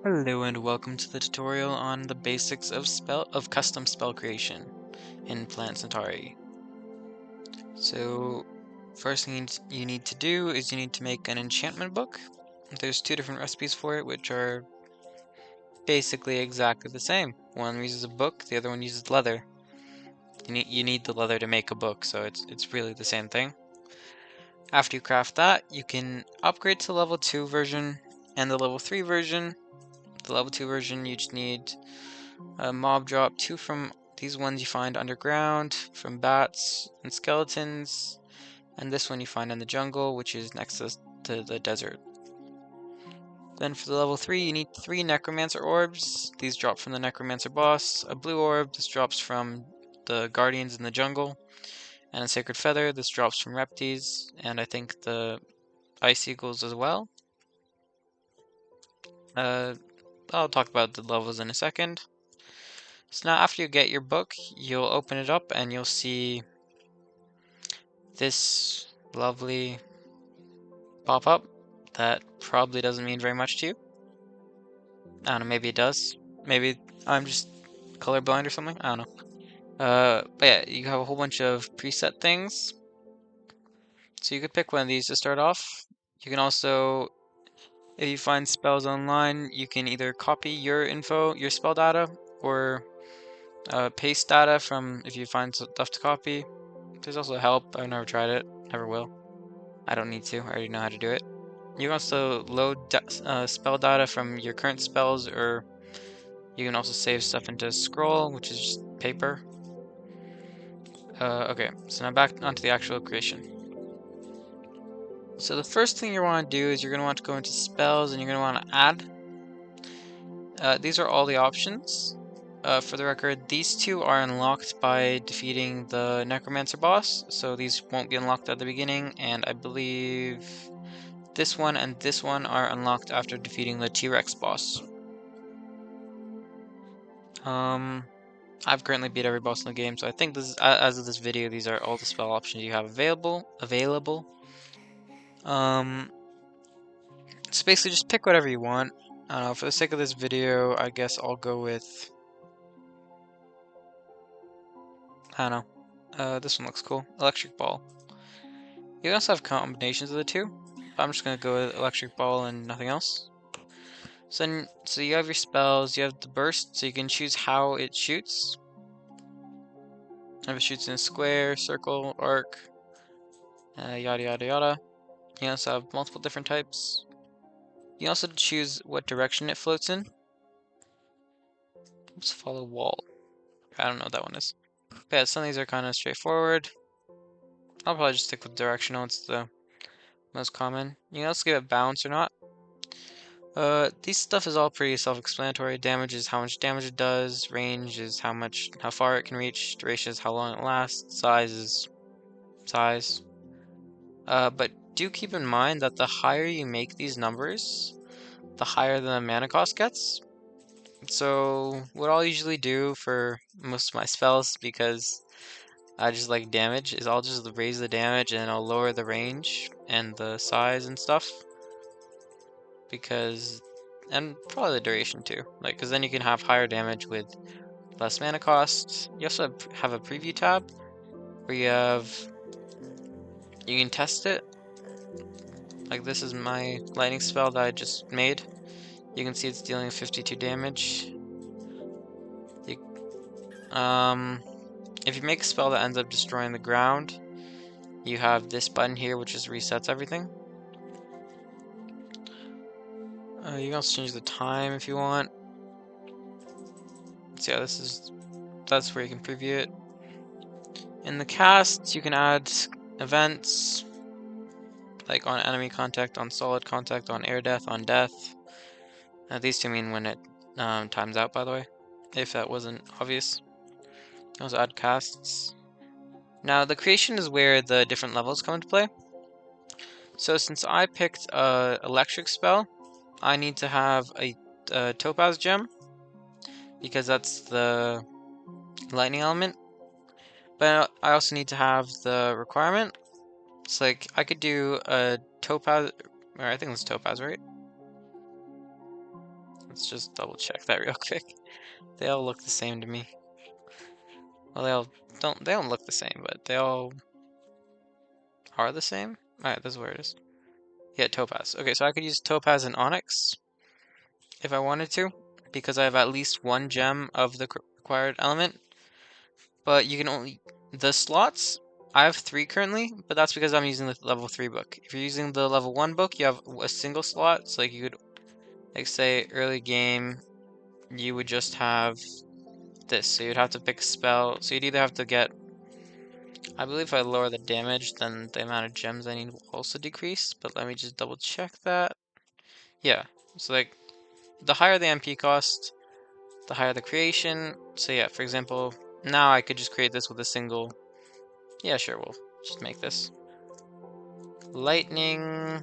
Hello and welcome to the tutorial on the basics of custom spell creation in Centauri. So first thing you need to do is you need to make an enchantment book. There's two different recipes for it, which are basically exactly the same. One uses a book, the other one uses leather. You need the leather to make a book, so it's really the same thing. After you craft that, you can upgrade to level 2 version and the level 3 version. The level 2 version you just need a mob drop, 2 from these ones you find underground, from bats and skeletons, and this one you find in the jungle, which is next to the desert. Then for the level 3, you need 3 necromancer orbs. These drop from the necromancer boss. A blue orb, this drops from the guardians in the jungle. And a sacred feather, this drops from repties, and I think the ice eagles as well. I'll talk about the levels in a second. So now after you get your book, you'll open it up and you'll see this lovely pop-up that probably doesn't mean very much to you. I don't know, maybe it does. Maybe I'm just colorblind or something. I don't know. But yeah, you have a whole bunch of preset things. So you could pick one of these to start off. You can also, if you find spells online, you can either copy your info, your spell data, or paste data from if you find stuff to copy. There's also help. I've never tried it. Never will. I don't need to. I already know how to do it. You can also load spell data from your current spells, or you can also save stuff into scroll, which is just paper. Okay, so now back onto the actual creation. So the first thing you want to do is you're going to want to go into spells and you're going to want to add. These are all the options. For the record, these two are unlocked by defeating the Necromancer boss, so these won't be unlocked at the beginning, and I believe this one and this one are unlocked after defeating the T-Rex boss. I've currently beat every boss in the game, so I think this is, as of this video, these are all the spell options you have available. So basically just pick whatever you want. For the sake of this video, I guess I'll go with, I don't know, this one looks cool, Electric Ball. You can also have combinations of the two, but I'm just going to go with Electric Ball and nothing else. So you have your spells, you have the burst, so you can choose how it shoots. If it shoots in a square, circle, arc, yada yada yada. You can also have multiple different types. You can also choose what direction it floats in. Let's follow wall. I don't know what that one is. But yeah, some of these are kind of straightforward. I'll probably just stick with directional, it's the most common. You can also give it bounce or not. These stuff is all pretty self-explanatory. Damage is how much damage it does, range is how far it can reach, duration is how long it lasts, size is size. But do keep in mind that the higher you make these numbers, the higher the mana cost gets. So what I'll usually do for most of my spells, because I just like damage, is I'll just raise the damage and I'll lower the range and the size and stuff. And probably the duration too, because then you can have higher damage with less mana cost. You also have a preview tab where you can test it. Like this is my lightning spell that I just made. You can see it's dealing 52 damage. If you make a spell that ends up destroying the ground, you have this button here which just resets everything. You can also change the time if you want. So yeah, that's where you can preview it. In the casts, you can add events, like on enemy contact, on solid contact, on air death, on death. These two mean when it times out, by the way, if that wasn't obvious. You can also add casts. Now, the creation is where the different levels come into play. So since I picked a electric spell, I need to have a topaz gem, because that's the lightning element. But I also need to have the requirement. It's like I could do a topaz, or I think it's topaz, right? Let's just double check that real quick. They all look the same to me. Well, they don't look the same, but they all are the same. Alright, this is where it is. Yeah, topaz. Okay, so I could use topaz and onyx if I wanted to, because I have at least one gem of the required element. But you can only... The slots, I have 3 currently, but that's because I'm using the level 3 book. If you're using the level 1 book, you have a single slot, so like you could, like say, early game, you would just have this. So you'd have to pick a spell, so you'd either have to get... I believe if I lower the damage, then the amount of gems I need will also decrease, but let me just double check that. Yeah, so like, the higher the MP cost, the higher the creation. So yeah, for example, now I could just create this with a single... Yeah, sure, we'll just make this. Lightning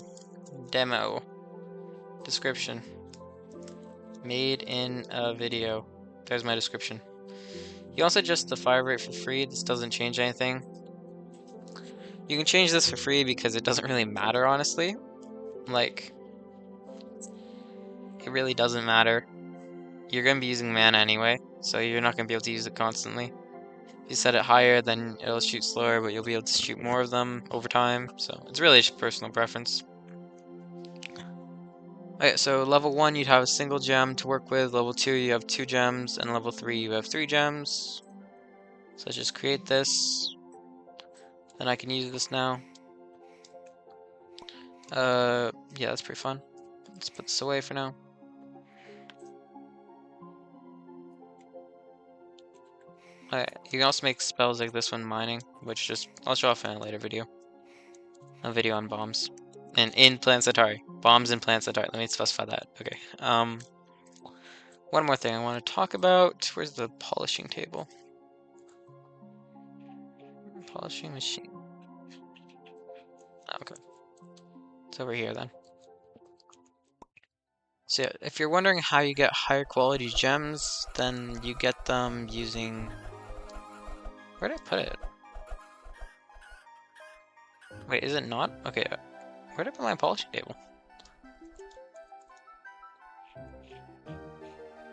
demo. Description. Made in a video. There's my description. You also adjust the fire rate for free. This doesn't change anything. You can change this for free because it doesn't really matter, honestly. Like, it really doesn't matter. You're going to be using mana anyway, so you're not going to be able to use it constantly. If you set it higher, then it'll shoot slower, but you'll be able to shoot more of them over time. So it's really just personal preference. Okay, so level 1 you'd have a single gem to work with, level 2 you have 2 gems, and level 3 you have 3 gems. So let's just create this. Then I can use this now. Yeah, that's pretty fun. Let's put this away for now. Alright, you can also make spells like this one mining, which just I'll show off in a later video. A video on bombs. And in Planet Centauri. Bombs in Planet Centauri. Let me specify that. Okay. One more thing I want to talk about. Where's the polishing table? Polishing machine. Okay. It's over here then. So yeah, if you're wondering how you get higher quality gems, then you get them using... Where did I put it? Wait, is it not? Okay, where did I put my polishing table?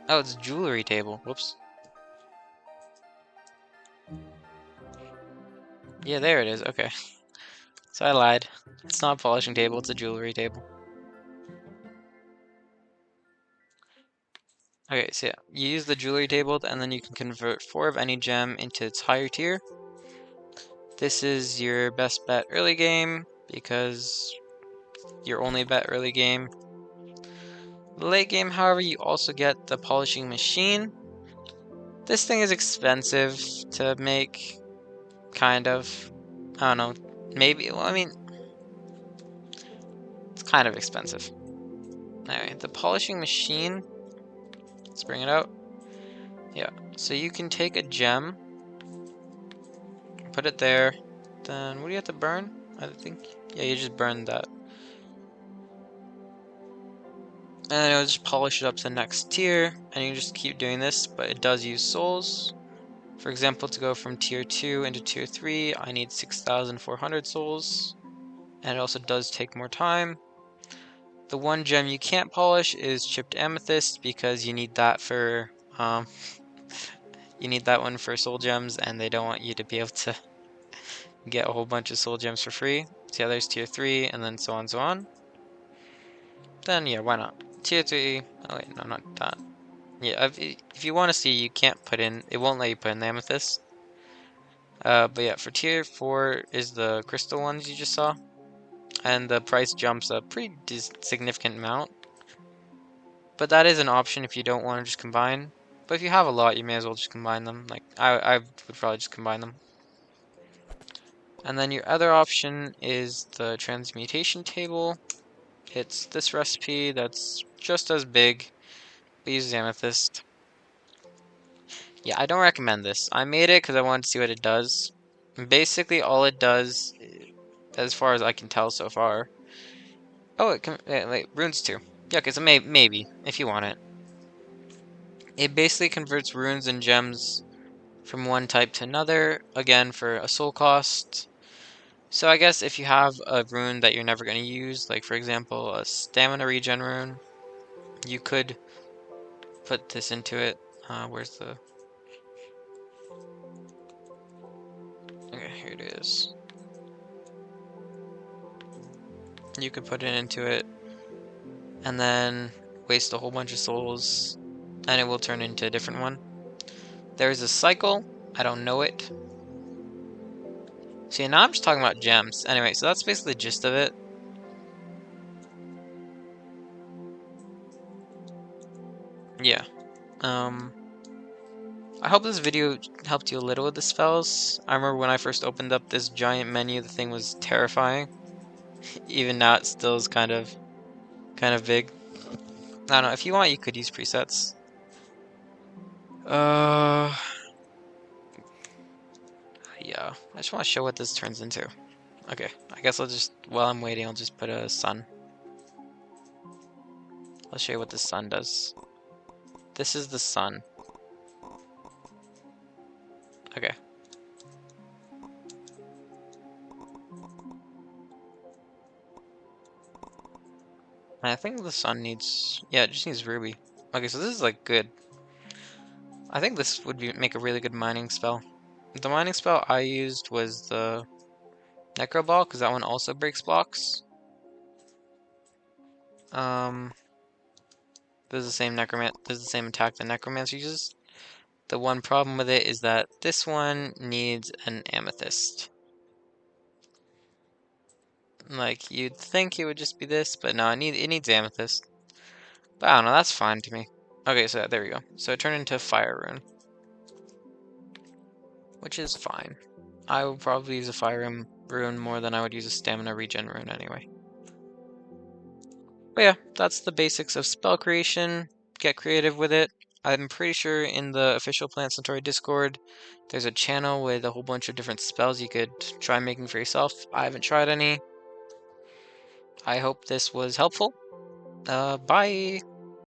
Oh, it's jewelry table. Whoops. Yeah, there it is. Okay. So I lied. It's not a polishing table, it's a jewelry table. Okay, so yeah, you use the jewelry table and then you can convert 4 of any gem into its higher tier. This is your best bet early game because your only bet early game. Late game, however, you also get the polishing machine. This thing is expensive to make, kind of. I don't know, maybe, well, I mean, it's kind of expensive. Anyway, the polishing machine, let's bring it out. Yeah, so you can take a gem, put it there, then what do you have to burn? I think, yeah, you just burn that. And then it'll just polish it up to the next tier, and you just keep doing this, but it does use souls. For example, to go from tier 2 into tier 3, I need 6,400 souls, and it also does take more time. The one gem you can't polish is chipped amethyst, because you need that for, you need that one for soul gems, and they don't want you to be able to get a whole bunch of soul gems for free. So yeah, there's tier 3, and then so on and so on. Then yeah, why not? Tier 3, oh wait, no, not that. Yeah, if you want to see, you can't put in, it won't let you put in the amethyst. But yeah, for tier 4 is the crystal ones you just saw. And the price jumps a pretty significant amount. But that is an option if you don't want to just combine. But if you have a lot, you may as well just combine them. Like, I would probably just combine them. And then your other option is the transmutation table. It's this recipe that's just as big, but uses amethyst. Yeah, I don't recommend this. I made it because I wanted to see what it does. And basically, all it does, as far as I can tell so far... Oh, it can... Wait, runes too. Yeah, okay, so maybe, if you want it. It basically converts runes and gems from one type to another, again, for a soul cost. So I guess if you have a rune that you're never going to use, like for example, a stamina regen rune, you could put this into it. Where's the... Okay, here it is. You could put it into it, and then waste a whole bunch of souls, and it will turn into a different one. There's a cycle. I don't know it. See, now I'm just talking about gems. Anyway, so that's basically the gist of it. Yeah. I hope this video helped you a little with the spells. I remember when I first opened up this giant menu, the thing was terrifying. Even now, it still is kind of big. I don't know. If you want, you could use presets. Yeah. I just want to show what this turns into. Okay. I guess I'll just, while I'm waiting, I'll just put a sun. I'll show you what the sun does. This is the sun. Okay. And I think the sun needs, yeah, it just needs ruby. Okay, so this is like good. I think this would make a really good mining spell. The mining spell I used was the Necro Ball, because that one also breaks blocks. This is the same this is the same attack the Necromancer uses. The one problem with it is that this one needs an amethyst. Like, you'd think it would just be this, but no, it needs amethyst. But I don't know, that's fine to me. Okay, so there we go. So it turned into a fire rune, which is fine. I would probably use a fire rune more than I would use a stamina regen rune anyway. But yeah, that's the basics of spell creation. Get creative with it. I'm pretty sure in the official Plant Centauri Discord, there's a channel with a whole bunch of different spells you could try making for yourself. I haven't tried any. I hope this was helpful. Bye!